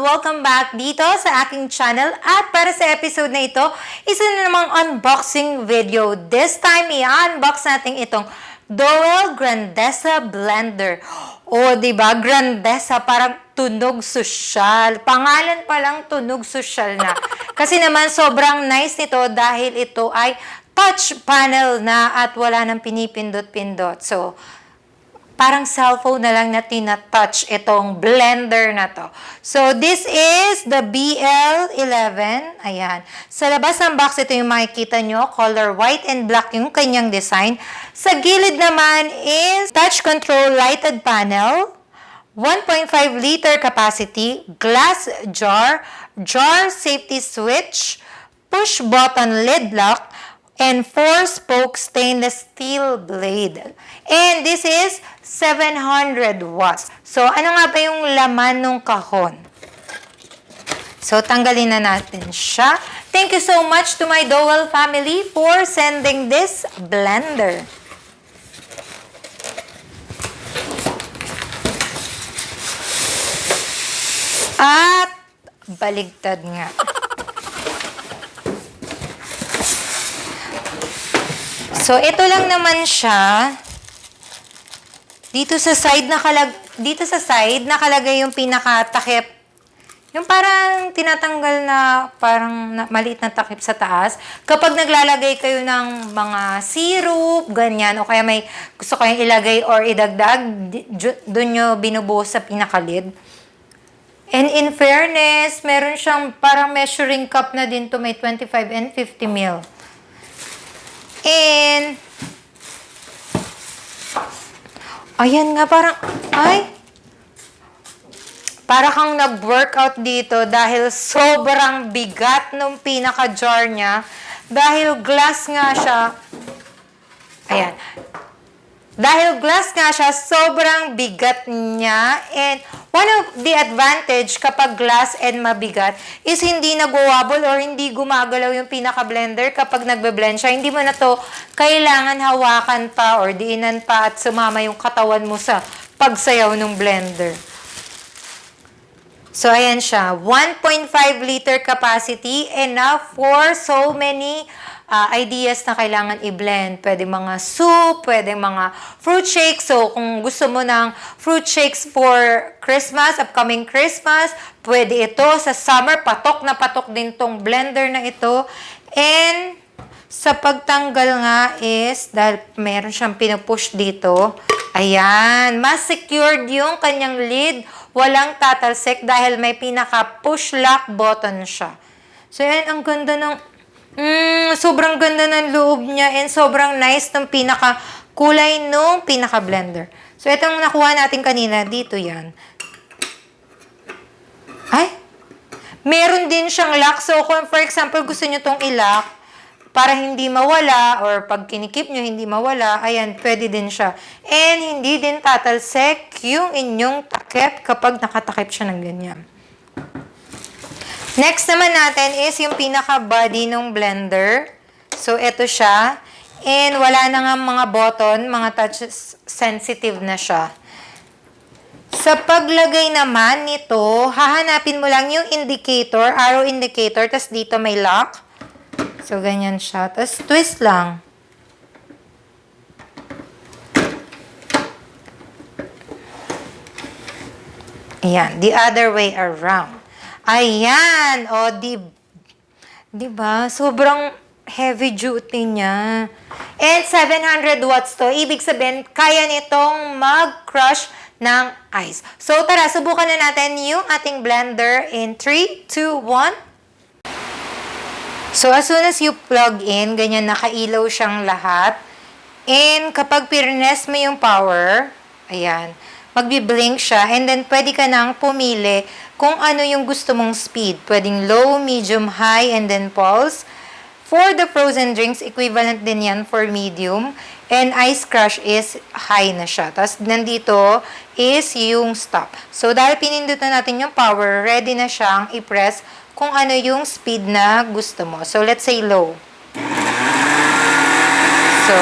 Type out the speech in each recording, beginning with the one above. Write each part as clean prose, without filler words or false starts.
welcome back dito sa aking channel. At para sa episode na ito, isa na namang unboxing video. This time, i-unbox natin itong Dowell Grandesa blender. O, diba? Grandesa, parang tunog sosyal. Pangalan pa lang tunog sosyal na. Kasi naman, sobrang nice nito dahil ito ay touch panel na at wala nang pinipindot-pindot. So, parang cellphone na lang na tina-touch itong blender na to. So, this is the BL11. Ayan. Sa labas ng box, ito yung makikita nyo. Color white and black yung kanyang design. Sa gilid naman is touch control lighted panel. 1.5 liter capacity. Glass jar. Jar safety switch. Push button lid lock. And 4-spoke stainless steel blade. And this is 700 watts. So, ano nga ba yung laman ng kahon? So, tanggalin na natin siya. Thank you so much to my Dowell family for sending this blender. At, baligtad nga. So, ito lang naman siya. Dito sa side nakalagay yung pinakatakip. Yung parang tinatanggal na parang maliit na takip sa taas. Kapag naglalagay kayo ng mga syrup, ganyan, o kaya may gusto kayong ilagay or idagdag, doon nyo binubuhos sa pinakalid. And in fairness, meron siyang parang measuring cup na din to, may 25 and 50 ml. And, ayan nga, para kang nag-workout dito dahil sobrang bigat nung pinaka-jar niya. Dahil glass nga siya, ayan. Dahil glass nga siya, sobrang bigat niya. And one of the advantage kapag glass and mabigat is hindi nag-wobble or hindi gumagalaw yung pinaka-blender kapag nagbe-blend siya. Hindi mo na to kailangan hawakan pa or diinan pa at sumama yung katawan mo sa pagsayaw ng blender. So, ayan siya. 1.5 liter capacity, enough for so many ideas na kailangan i-blend. Pwede mga soup, pwede mga fruit shakes. So, kung gusto mo ng fruit shakes for Christmas, upcoming Christmas, pwede ito. Sa summer, patok na patok din tong blender na ito. And, sa pagtanggal nga is, dahil meron siyang pinupush dito, ayan, mas secured yung kanyang lid. Walang tatalsik dahil may pinaka-push lock button siya. So, yan, ang ganda ng sobrang ganda ng loob niya and sobrang nice ng pinaka-kulay nung pinaka-blender. So, itong nakuha natin kanina, dito yan. Ay! Meron din siyang lock. So, kung for example, gusto nyo tong i-lock para hindi mawala or pag kinikip nyo hindi mawala, ayan, pwede din siya. And hindi din tatalsek yung inyong takip kapag nakatakip siya ng ganyan. Next naman natin is yung pinaka-body ng blender. So, ito siya. And wala na nga mga button, mga touch sensitive na siya. Sa paglagay naman nito, hahanapin mo lang yung indicator, arrow indicator, tas dito may lock. So, ganyan siya. Tas twist lang. Ayan, the other way around. Ayan! O, diba? Sobrang heavy duty niya. And 700 watts to. Ibig sabihin, kaya nitong mag-crush ng ice. So, tara, subukan na natin yung ating blender in 3, 2, 1. So, as soon as you plug in, ganyan nakailaw siyang lahat. And kapag pirnes mo yung power, ayan, magbi-blink siya. And then, pwede ka nang pumili kung ano yung gusto mong speed. Pwedeng low, medium, high, and then pulse. For the frozen drinks, equivalent din yan for medium. And ice crush is high na siya. Tapos, nandito is yung stop. So, dahil pinindot na natin yung power, ready na siyang i-press kung ano yung speed na gusto mo. So, let's say low. So,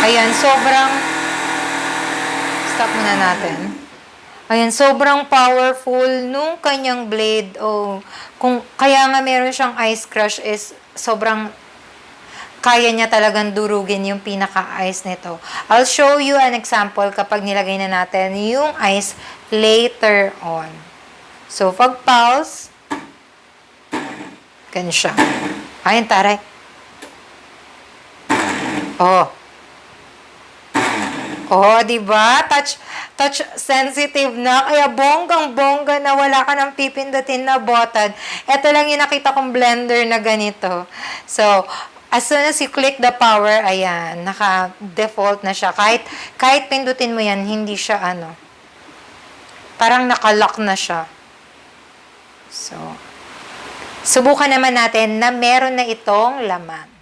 ayan, sobrang stop muna natin. Ayan, sobrang powerful nung kanyang blade. Oh, kaya nga meron siyang ice crush is sobrang kaya niya talagang durugin yung pinaka-ice nito. I'll show you an example kapag nilagay na natin yung ice later on. So, pag pulse, ganun siya. Ayun, taray. Oh. Oh, di ba? Touch sensitive na. Kaya bonggang-bongga na wala ka nang pipindutin na button. Ito lang yung nakita kong blender na ganito. So, as soon as you click the power, ayan, naka-default na siya. Kahit pindutin mo yan, hindi siya parang nakalock na siya. So, subukan naman natin na meron na itong laman.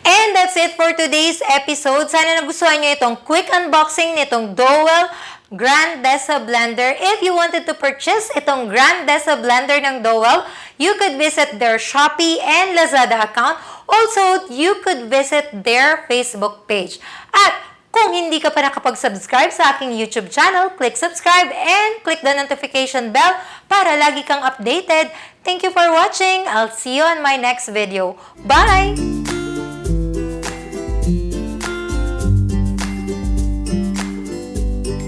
And that's it for today's episode. Sana nagustuhan nyo itong quick unboxing nitong Dowell Grandesa blender. If you wanted to purchase itong Grandesa blender ng Dowell, you could visit their Shopee and Lazada account. Also, you could visit their Facebook page. At kung hindi ka pa nakapag-subscribe sa aking YouTube channel, click subscribe and click the notification bell para lagi kang updated. Thank you for watching. I'll see you on my next video. Bye!